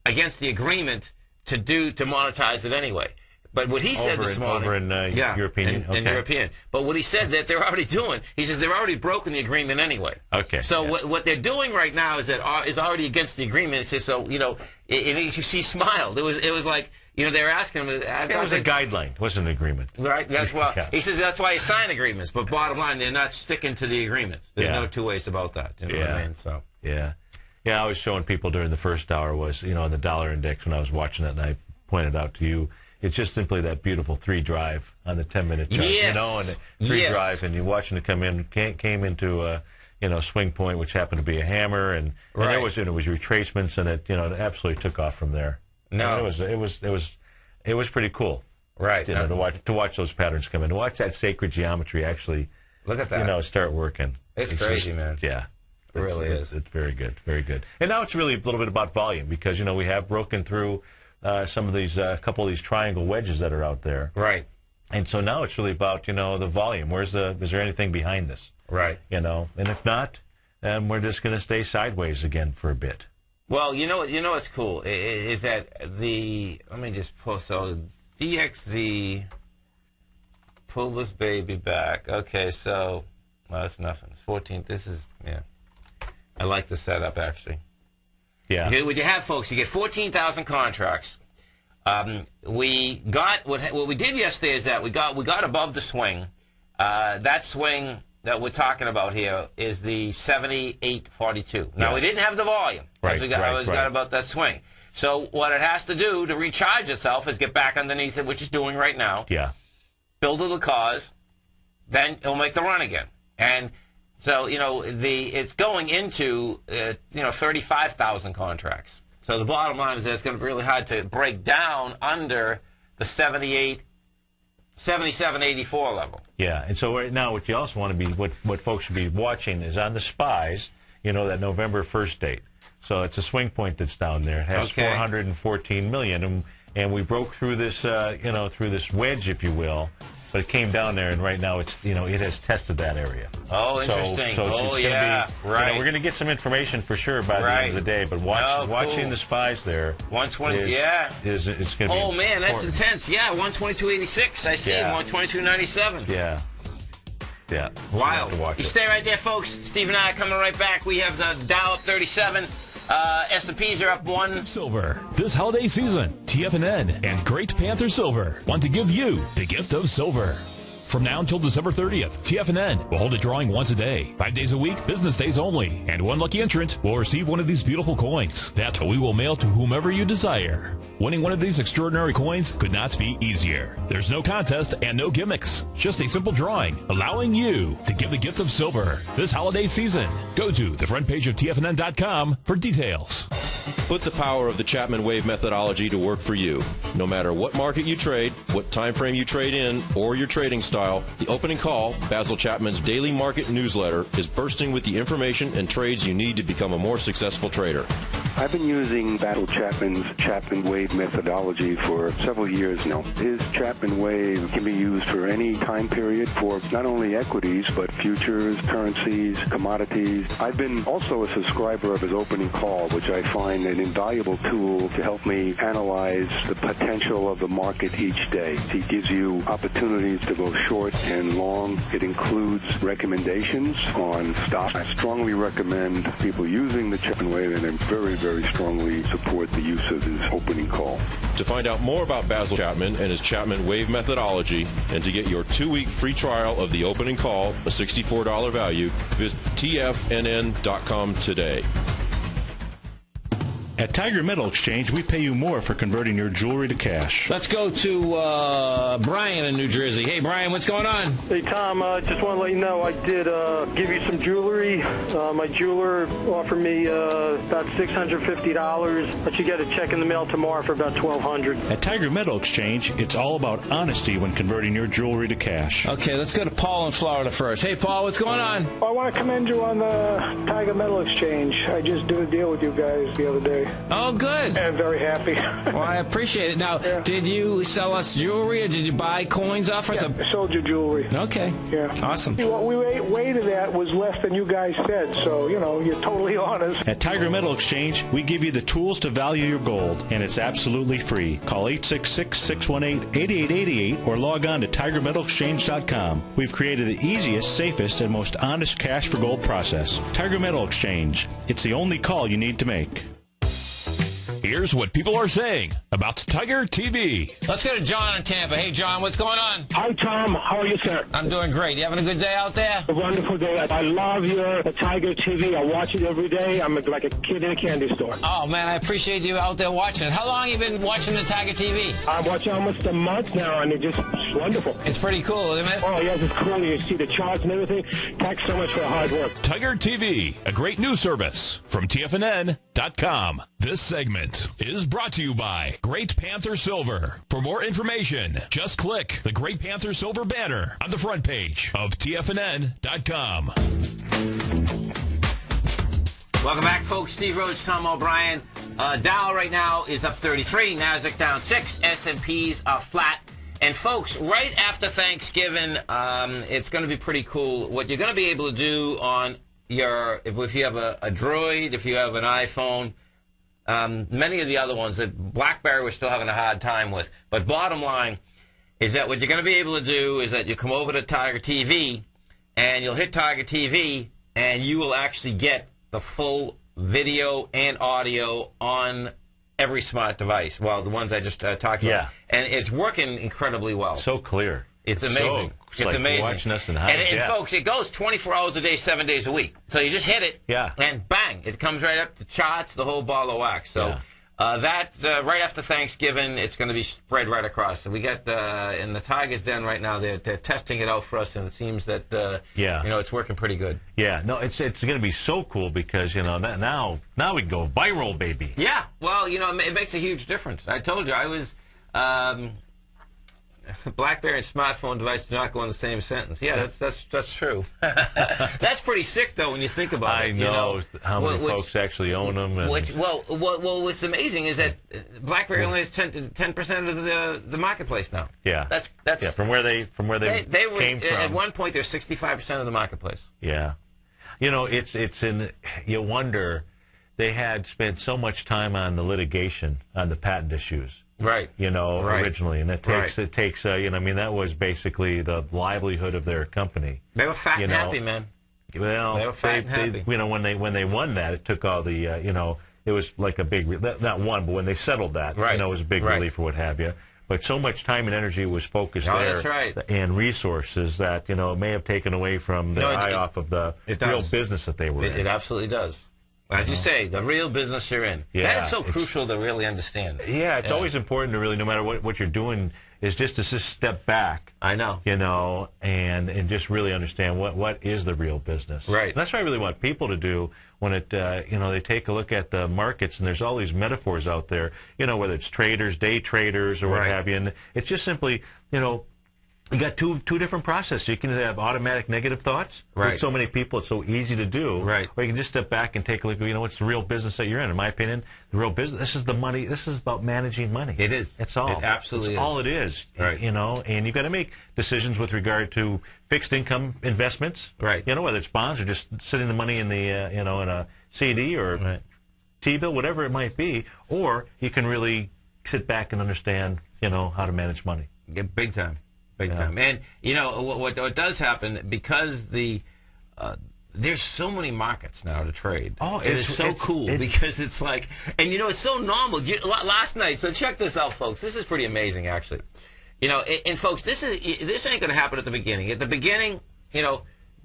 against the agreement to monetize it anyway. But what he said this morning... Over in European. In European. But what he said that they're already doing, he says they're already broken the agreement anyway. Okay. So what they're doing right now is already against the agreement. It says, so, and you see smiled. It was like, they were asking him. It was a guideline. It wasn't an agreement. Right. That's why he says that's why you sign agreements. But bottom line, they're not sticking to the agreements. There's no two ways about that. You know what I mean? So yeah. I was showing people during the first hour was on the dollar index when I was watching it, and I pointed out to you. It's just simply that beautiful 3 drive on the 10-minute chart, and the 3 drive, and you're watching it come in, came into a swing point, which happened to be a hammer, and it was retracements, and it absolutely took off from there. No, it was pretty cool, right? To watch those patterns come in, to watch that sacred geometry actually look at that, start working. It's crazy, man. Yeah. It really is. It's very good, very good. And now it's really a little bit about volume because we have broken through some of these, a couple of these triangle wedges that are out there. Right. And so now it's really about, the volume. Is there anything behind this? Right. And if not, we're just going to stay sideways again for a bit. Well, what's cool is that let me just pull, so DXZ, pull this baby back. Okay, so, well, that's nothing. It's 14. This is, I like the setup, actually. Yeah. What you have, folks, you get 14,000 contracts. We got what we did yesterday is that we got above the swing. That swing that we're talking about here is the 78.42. Now we didn't have the volume. Right. I was got about that swing. So what it has to do to recharge itself is get back underneath it, which it's doing right now. Yeah. Build a cause, then it'll make the run again. And so, it's going into, 35,000 contracts. So the bottom line is that it's going to be really hard to break down under the 77.84 level. Yeah, and so right now what you also want to be, what folks should be watching is on the SPYs, that November 1st date. So it's a swing point that's down there. It has 414 million, and we broke through this, through this wedge, if you will. But it came down there, and right now it's it has tested that area. Oh, interesting. So it's right. We're going to get some information for sure by the end of the day. But watching the SPYs there, 120. It's going to be. Oh man, that's intense. Yeah, 122.86. I see. 122.97. Yeah. Yeah. Wild. You stay right there, folks. Steve and I are coming right back. We have the Dow up 37. S&Ps are up 1. Silver. This holiday season, TFNN and Great Panther Silver want to give you the gift of silver. From now until December 30th, TFNN will hold a drawing once a day, 5 days a week, business days only, and one lucky entrant will receive one of these beautiful coins that we will mail to whomever you desire. Winning one of these extraordinary coins could not be easier. There's no contest and no gimmicks, just a simple drawing, allowing you to give the gift of silver this holiday season. Go to the front page of TFNN.com for details. Put the power of the Chapman Wave methodology to work for you. No matter what market you trade, what time frame you trade in, or your trading style, the Opening Call, Basil Chapman's daily market newsletter, is bursting with the information and trades you need to become a more successful trader. I've been using Basil Chapman's Chapman Wave methodology for several years now. His Chapman Wave can be used for any time period for not only equities, but futures, currencies, commodities. I've been also a subscriber of his Opening Call, which I find an invaluable tool to help me analyze the potential of the market each day. He gives you opportunities to go short and long. It includes recommendations on stocks. I strongly recommend people using the Chapman Wave, and I very, very strongly support the use of his Opening Call. To find out more about Basil Chapman and his Chapman Wave methodology, and to get your 2-week free trial of the Opening Call, a $64 value, visit TFNN.com today. At Tiger Metal Exchange, we pay you more for converting your jewelry to cash. Let's go to Brian in New Jersey. Hey, Brian, what's going on? Hey, Tom, just want to let you know I did give you some jewelry. My jeweler offered me about $650, but you get a check in the mail tomorrow for about $1,200. At Tiger Metal Exchange, it's all about honesty when converting your jewelry to cash. Okay, let's go to Paul in Florida first. Hey, Paul, what's going on? I want to commend you on the Tiger Metal Exchange. I just did a deal with you guys the other day. Oh, good. I'm very happy. Well, I appreciate it. Now, did you sell us jewelry or did you buy coins off us? I sold you jewelry. Okay. Yeah. Awesome. What we weighted at was less than you guys said, so, you're totally honest. At Tiger Metal Exchange, we give you the tools to value your gold, and it's absolutely free. Call 866-618-8888 or log on to TigerMetalExchange.com. We've created the easiest, safest, and most honest cash for gold process. Tiger Metal Exchange. It's the only call you need to make. Here's what people are saying about Tiger TV. Let's go to John in Tampa. Hey, John, what's going on? Hi, Tom. How are you, sir? I'm doing great. You having a good day out there? A wonderful day. I love your Tiger TV. I watch it every day. I'm like a kid in a candy store. Oh, man, I appreciate you out there watching it. How long have you been watching the Tiger TV? I'm watching almost a month now, and it's wonderful. It's pretty cool, isn't it? Oh, yes, it's cool. You see the charts and everything. Thanks so much for the hard work. Tiger TV, a great news service from TFNN.com. This segment is brought to you by Great Panther Silver. For more information, just click the Great Panther Silver banner on the front page of TFNN.com. Welcome back, folks. Steve Rhodes, Tom O'Brien. Dow right now is up 33. Nasdaq down 6. S&Ps are flat. And, folks, right after Thanksgiving, it's going to be pretty cool. What you're going to be able to do on your, if you have a Droid, if you have an iPhone, many of the other ones that BlackBerry was still having a hard time with. But bottom line is that what you're going to be able to do is that you come over to Tiger TV, and you'll hit Tiger TV, and you will actually get the full video and audio on every smart device. Well, the ones I just talked about. Yeah. And it's working incredibly well. So clear. It's amazing. It's like amazing. Watching us and folks, it goes 24 hours a day, 7 days a week. So you just hit it, and bang, it comes right up the charts, the whole ball of wax. So that right after Thanksgiving, it's going to be spread right across. So we got in the Tigers Den right now. They're testing it out for us, and it seems that it's working pretty good. Yeah, no, it's going to be so cool because now we can go viral, baby. Yeah, well, it makes a huge difference. I told you I was. BlackBerry and smartphone device do not go in the same sentence. Yeah, that's true. That's pretty sick, though, when you think about it. I know how many folks actually own them. And well, what's amazing is that BlackBerry only has 10% of the marketplace now. Yeah, that's from where they came from. At one point, they're 65% of the marketplace. Yeah, it's you wonder they had spent so much time on the litigation on the patent issues. Right. Originally. And it takes that was basically the livelihood of their company. They were fat and happy, man. Well, they were fat and happy. When they won that, it took all the, it was like a big, not one, but when they settled that, it was a big relief or what have you. But so much time and energy was focused there. That's right. And resources that, may have taken away from the eye off of the real business that they were in. It absolutely does. As you say, the real business you're in. Yeah, that is so crucial to really understand. Yeah, it's always important to really, no matter what you're doing, is just to step back. I know. And just really understand what is the real business. Right. And that's what I really want people to do when they take a look at the markets, and there's all these metaphors out there, whether it's traders, day traders, or what have you. And it's just simply, you got two different processes. You can have automatic negative thoughts. Right. With so many people, it's so easy to do. Right. Or you can just step back and take a look at, what's the real business that you're in. In my opinion, the real business, this is the money. This is about managing money. It is. That's all. It absolutely is. All it is. Right. And you've got to make decisions with regard to fixed income investments. Right. Whether it's bonds or just sitting the money in the, in a CD or T-bill, whatever it might be. Or you can really sit back and understand, how to manage money. Yeah, big time. Big time. And, what does happen, because there's so many markets now to trade. Oh, it's so cool because it's like, and, it's so normal. Last night, so check this out, folks. This is pretty amazing, actually. And folks, this ain't going to happen at the beginning. At the beginning,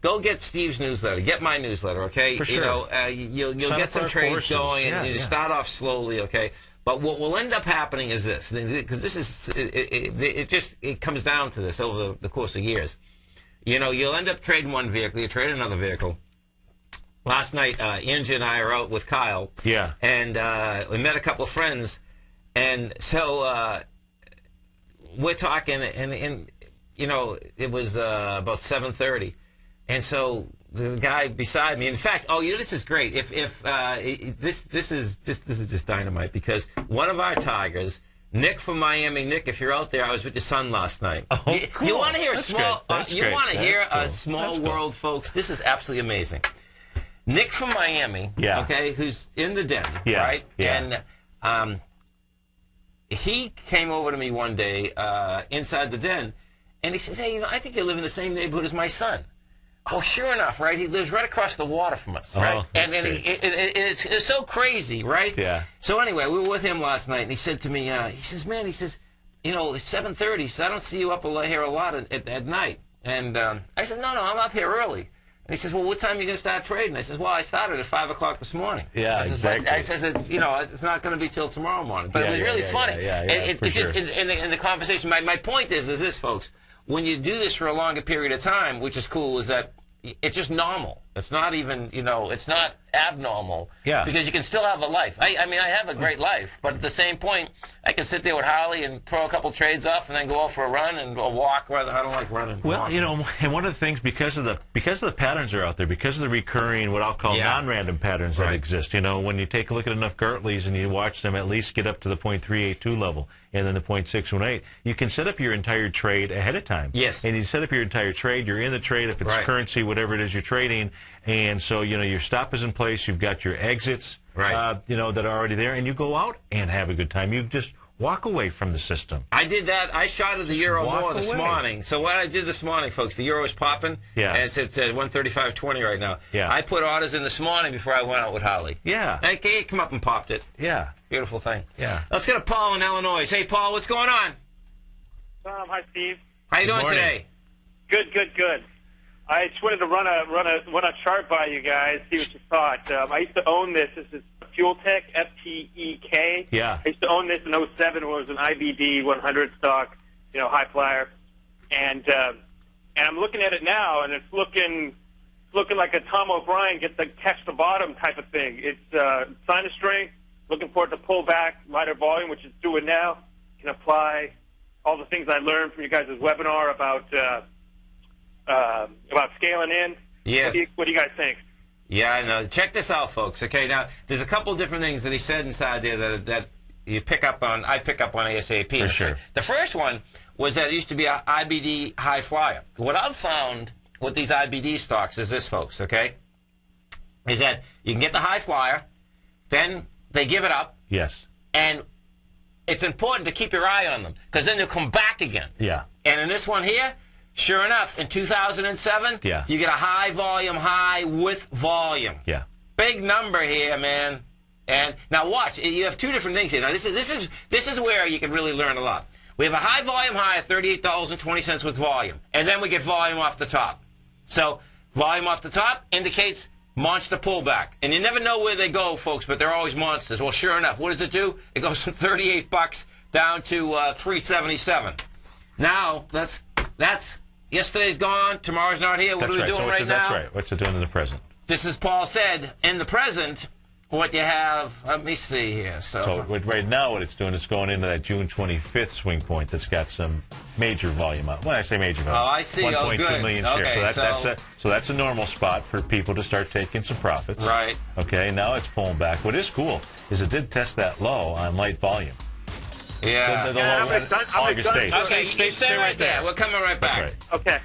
go get Steve's newsletter. Get my newsletter, okay? For sure. You'll get some trades going, and you start off slowly, okay? But what will end up happening is this, because this is, it comes down to this over the course of years. You'll end up trading one vehicle, you trade another vehicle. Last night, Angie and I are out with Kyle. Yeah. And we met a couple of friends, and so we're talking, and it was about 7:30, and so the guy beside me. In fact, this is great. This is just dynamite, because one of our Tigers, Nick from Miami. Nick, if you're out there, I was with your son last night. Oh, cool. You want to hear a small world, folks? This is absolutely amazing. Nick from Miami, okay, who's in the den, right? Yeah. And he came over to me one day inside the den, and he says, "Hey, I think you live in the same neighborhood as my son." Well, sure enough, right? He lives right across the water from us, right? And it's so crazy, right? Yeah. So anyway, we were with him last night, and he said to me, he says, man, he says, you know, it's 7:30, so I don't see you up here a lot at night. And I said, no, I'm up here early. And he says, well, what time are you going to start trading? I says, well, I started at 5 o'clock this morning. Yeah, exactly. I says, it's not going to be till tomorrow morning. But it was really funny. In the conversation, my point is this, folks. When you do this for a longer period of time, which is cool, is that it's just normal. It's not even, it's not abnormal. Yeah. Because you can still have a life. I mean, I have a great life, but at the same point, I can sit there with Harley and throw a couple trades off and then go out for a run and a walk. Rather, I don't like running. Well, and one of the things, because of the patterns that are out there, because of the recurring, what I'll call non-random patterns that exist, when you take a look at enough Gartleys and you watch them at least get up to the .382 level and then the .618, you can set up your entire trade ahead of time. Yes. And you set up your entire trade, you're in the trade if it's currency, whatever it is you're trading, and so, your stop is in place, you've got your exits, that are already there, and you go out and have a good time. You just walk away from the system. I did that. I shotted the euro more this morning. So what I did this morning, folks, the euro is popping. Yeah. And it's at 135.20 right now. Yeah. I put orders in this morning before I went out with Holly. Yeah. I come up and popped it. Yeah. Beautiful thing. Yeah. Let's go to Paul in Illinois. Hey, Paul, what's going on? Hi, Steve. How you doing today? Good. I just wanted to run a chart by you guys, see what you thought. I used to own this. This is Fuel Tech, FTEK. Yeah. I used to own this in 07 when it was an IBD 100 stock, high flyer. And I'm looking at it now, and it's looking like a Tom O'Brien get the catch the bottom type of thing. It's sign of strength, looking for it to pull back, lighter volume, which it's doing now. Can apply all the things I learned from you guys' webinar about scaling in. Yes. What do you guys think? Yeah, I know. Check this out, folks. Okay, now there's a couple different things that he said inside there that you pick up on. I pick up on ASAP. For sure. The first one was that it used to be an IBD high flyer. What I've found with these IBD stocks is this, folks. Okay, is that you can get the high flyer, then they give it up. Yes. And it's important to keep your eye on them because then they'll come back again. Yeah. And in this one here, sure enough, in 2007, you get a high volume high with volume. Yeah. Big number here, man. And now watch, you have two different things here. Now this is where you can really learn a lot. We have a high volume high at $38.20 with volume, and then we get volume off the top. So volume off the top indicates monster pullback, and you never know where they go, folks, but they're always monsters. Well, sure enough, what does it do? It goes from $38 down to $377. Now that's yesterday's gone, tomorrow's not here. What are we doing right now? That's right. What's it doing in the present? Just as Paul said, in the present, what you have, let me see here. So right now what it's doing is going into that June 25th swing point that's got some major volume out. When I say major volume, oh, I see. 1.2 million shares. Okay, so that's a normal spot for people to start taking some profits. Right. Okay, now it's pulling back. What is cool is it did test that low on light volume. Yeah. The low August 8th. Okay, stay right there. We're coming right back. That's right. Okay.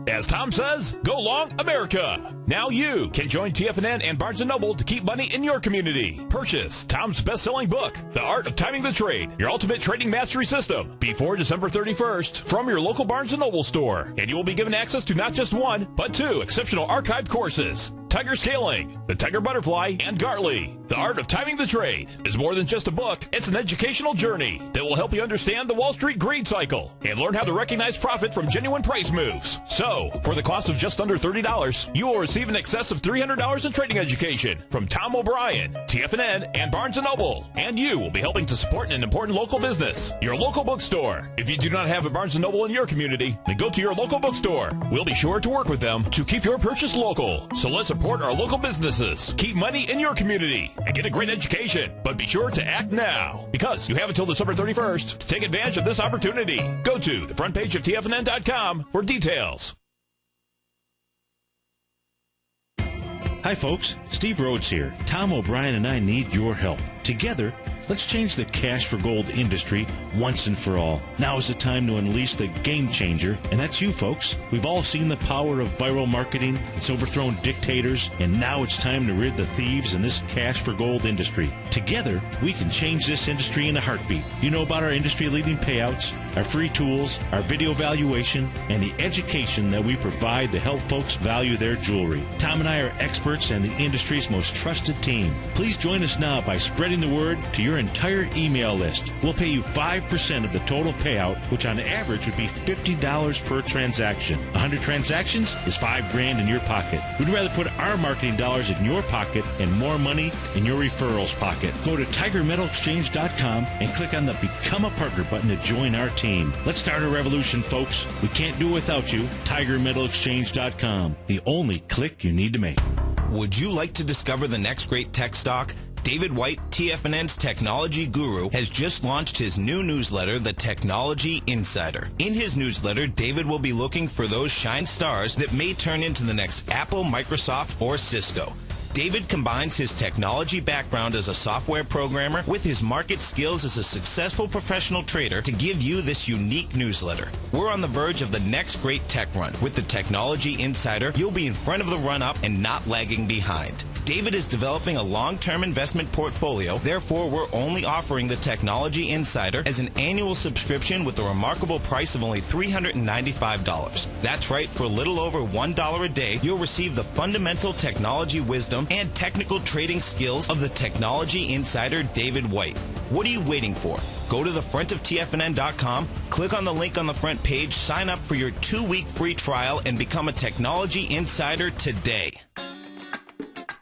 As Tom says, go long America. Now you can join TFNN and Barnes & Noble to keep money in your community. Purchase Tom's best-selling book, The Art of Timing the Trade, your ultimate trading mastery system, before December 31st from your local Barnes & Noble store. And you will be given access to not just one, but two exceptional archived courses. Tiger Scaling, the Tiger Butterfly, and Gartley. The Art of Timing the Trade is more than just a book. It's an educational journey that will help you understand the Wall Street greed cycle and learn how to recognize profit from genuine price moves. So, for the cost of just under $30, you will receive in excess of $300 in trading education from Tom O'Brien, TFNN, and Barnes & Noble. And you will be helping to support an important local business, your local bookstore. If you do not have a Barnes & Noble in your community, then go to your local bookstore. We'll be sure to work with them to keep your purchase local. So let's support our local businesses, keep money in your community, and get a great education. But be sure to act now, because you have until December 31st to take advantage of this opportunity. Go to the front page of TFNN.com for details. Hi folks, Steve Rhodes here. Tom O'Brien and I need your help. Together, let's change the cash for gold industry once and for all. Now is the time to unleash the game changer, and that's you, folks. We've all seen the power of viral marketing. It's overthrown dictators, and now it's time to rid the thieves in this cash for gold industry. Together, we can change this industry in a heartbeat. You know about our industry-leading payouts, our free tools, our video valuation, and the education that we provide to help folks value their jewelry. Tom and I are experts and the industry's most trusted team. Please join us now by spreading the word to your entire email list. We'll pay you 5% of the total payout, which on average would be $50 per transaction. 100 transactions is $5,000 in your pocket. We'd rather put our marketing dollars in your pocket and more money in your referrals pocket. Go to TigerMetalExchange.com and click on the Become a Partner button to join our team. Let's start a revolution, folks. We can't do it without you. TigerMetalExchange.com, the only click you need to make. Would you like to discover the next great tech stock? David White, TFNN's technology guru, has just launched his new newsletter, The Technology Insider. In his newsletter, David will be looking for those shine stars that may turn into the next Apple, Microsoft, or Cisco. David combines his technology background as a software programmer with his market skills as a successful professional trader to give you this unique newsletter. We're on the verge of the next great tech run. With the Technology Insider, you'll be in front of the run-up and not lagging behind. David is developing a long-term investment portfolio, therefore we're only offering the Technology Insider as an annual subscription with a remarkable price of only $395. That's right, for a little over $1 a day, you'll receive the fundamental technology wisdom and technical trading skills of the Technology Insider David White. What are you waiting for? Go to the front of TFNN.com, click on the link on the front page, sign up for your 2-week free trial, and become a Technology Insider today.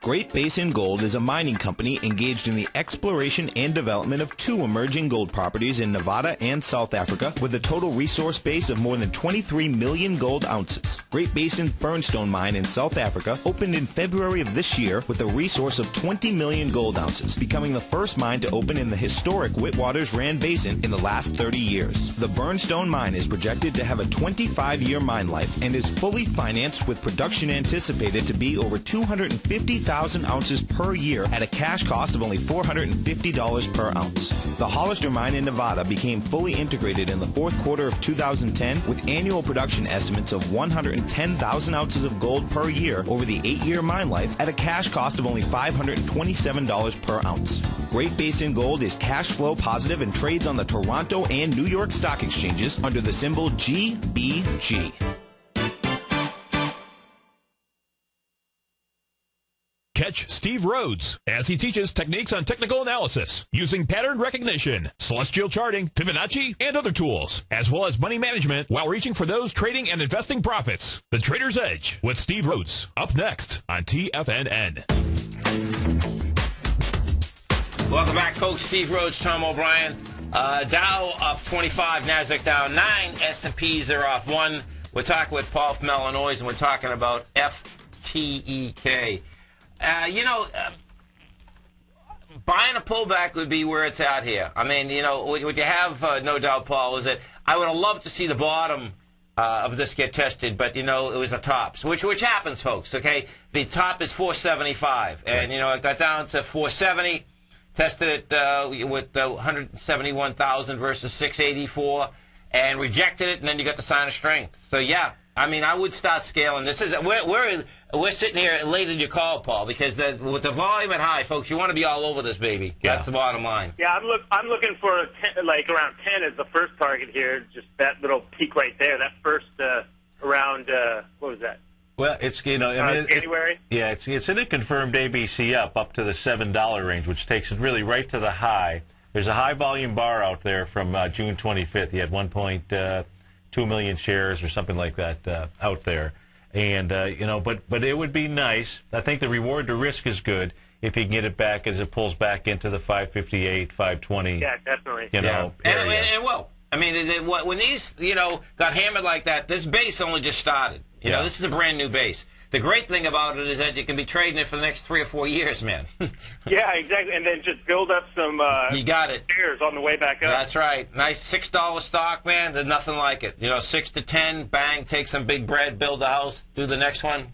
Great Basin Gold is a mining company engaged in the exploration and development of 2 emerging gold properties in Nevada and South Africa with a total resource base of more than 23 million gold ounces. Great Basin's Burnstone mine in South Africa opened in February of this year with a resource of 20 million gold ounces, becoming the first mine to open in the historic Witwatersrand Rand Basin in the last 30 years. The Burnstone mine is projected to have a 25-year mine life and is fully financed with production anticipated to be over 250,000 ounces per year at a cash cost of only $450 per ounce. The Hollister mine in Nevada became fully integrated in the 4th quarter of 2010 with annual production estimates of 110,000 ounces of gold per year over the 8-year mine life at a cash cost of only $527 per ounce. Great Basin Gold is cash flow positive and trades on the Toronto and New York stock exchanges under the symbol GBG. Catch Steve Rhodes as he teaches techniques on technical analysis using pattern recognition, celestial charting, Fibonacci, and other tools, as well as money management while reaching for those trading and investing profits. The Trader's Edge with Steve Rhodes, up next on TFNN. Welcome back, folks. Steve Rhodes, Tom O'Brien. Dow up 25, NASDAQ down 9, S&Ps are off 1. We're talking with Paul from Illinois, and we're talking about FTEK. Buying a pullback would be where it's at here. I mean, what you have, no doubt, Paul, is that I would have loved to see the bottom of this get tested, but, it was the tops, which happens, folks, okay? The top is 475, and, it got down to 470, tested it with 171,000 versus 684, and rejected it, and then you got the sign of strength. So, yeah. I mean, I would start scaling. This is we're sitting here late in your call, Paul, because with the volume at high, folks, you want to be all over this baby. Yeah. That's the bottom line. Yeah, I'm looking for around 10 as the first target here. Just that little peak right there. That first around what was that? Well, it's January. It's in a confirmed ABC up to the $7 range, which takes it really right to the high. There's a high volume bar out there from June 25th. You had 1.2 million shares or something like that out there. And, but it would be nice. I think the reward to risk is good if you can get it back as it pulls back into the 558, 520. Yeah, definitely. And well, I mean, when these, got hammered like that, this base only just started. This is a brand new base. The great thing about it is that you can be trading it for the next 3 or 4 years, man. Yeah, exactly. And then just build up some you got it. shares on the way back up. That's right. Nice $6 stock, man. There's nothing like it. 6 to 10, bang, take some big bread, build a house, do the next one.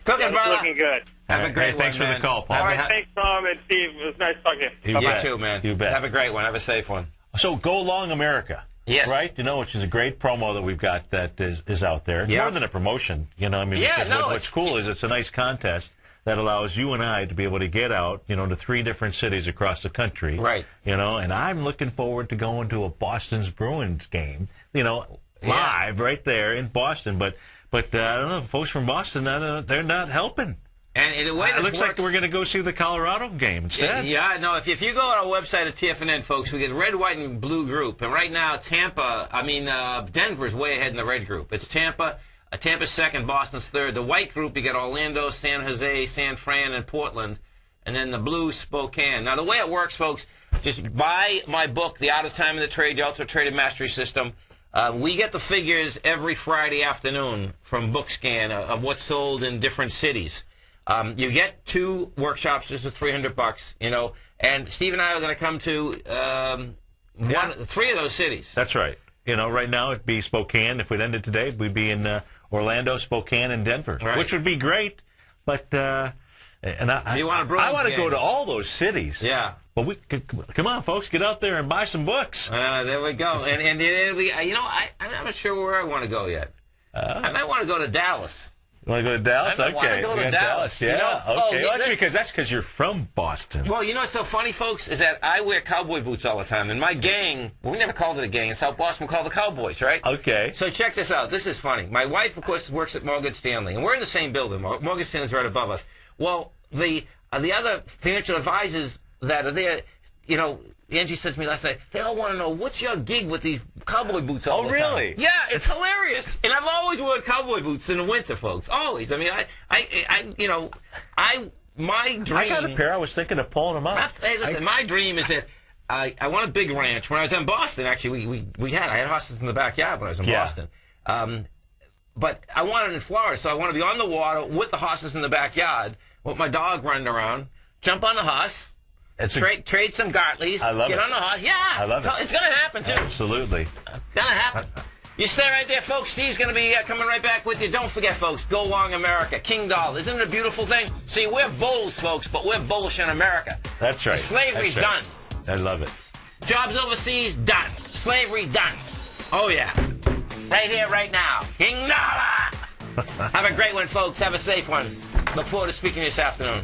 Cooking, brother. Looking good. Have a great one, thanks for the call, Paul. All right, thanks, Tom and Steve. It was nice talking to you. You too, man. You bet. Have a great one. Have a safe one. So, Go Long America. Yes. Right? You know, which is a great promo that we've got that is out there. It's more than a promotion. You know, I mean, what's cool is it's a nice contest that allows you and I to be able to get out, you know, to 3 different cities across the country. Right. You know, and I'm looking forward to going to a Boston's Bruins game, you know, live right there in Boston. But I don't know, folks from Boston, they're not helping. And the way it looks like we're going to go see the Colorado game instead. Yeah, no, if you go on our website at TFNN, folks, we get red, white, and blue group. And right now, Denver's way ahead in the red group. It's Tampa's second, Boston's third. The white group, you get Orlando, San Jose, San Fran, and Portland. And then the blue, Spokane. Now, the way it works, folks, just buy my book, The Art of Time in the Trade, The Ultimate Trading Mastery System. We get the figures every Friday afternoon from BookScan of what's sold in different cities. You get 2 workshops, just for $300, you know, and Steve and I are going to come to 3 of those cities. That's right. You know, right now it'd be Spokane. If we'd ended today, we'd be in Orlando, Spokane, and Denver, which would be great. But I want to go to all those cities. Yeah. But come on, folks, get out there and buy some books. There we go. And you know, I'm not sure where I want to go yet. I might want to go to Dallas. You want to go to Dallas? I want to go to Dallas. Yeah. You know? Okay. Well, that's because you're from Boston. Well, you know what's so funny, folks, is that I wear cowboy boots all the time. And my gang, we never called it a gang. In South Boston, we called it the Cowboys, right? Okay. So check this out. This is funny. My wife, of course, works at Morgan Stanley, and we're in the same building. Morgan Stanley's right above us. Well, the other financial advisors that are there, you know, Angie said to me last night, they all want to know, what's your gig with these cowboy boots all the time? Oh, really? Yeah, it's hilarious. And I've always worn cowboy boots in the winter, folks. Always. I mean, my dream... I got a pair. I was thinking of pulling them out. Hey, listen, my dream is that I want a big ranch. When I was in Boston, actually, I had horses in the backyard when I was in Boston. But I wanted it in Florida, so I want to be on the water with the horses in the backyard, with my dog running around, jump on the horse, trade some Gartleys, I love get it. on the horse. Yeah, I love it. It's going to happen, too. Absolutely. It's going to happen. You stay right there, folks. Steve's going to be coming right back with you. Don't forget, folks, Go Long America, King Dollar. Isn't it a beautiful thing? See, we're bulls, folks, but we're bullish in America. That's right. Slavery's done. I love it. Jobs overseas, done. Slavery, done. Oh, yeah. Right here, right now. King Dollar. Have a great one, folks. Have a safe one. Look forward to speaking this afternoon.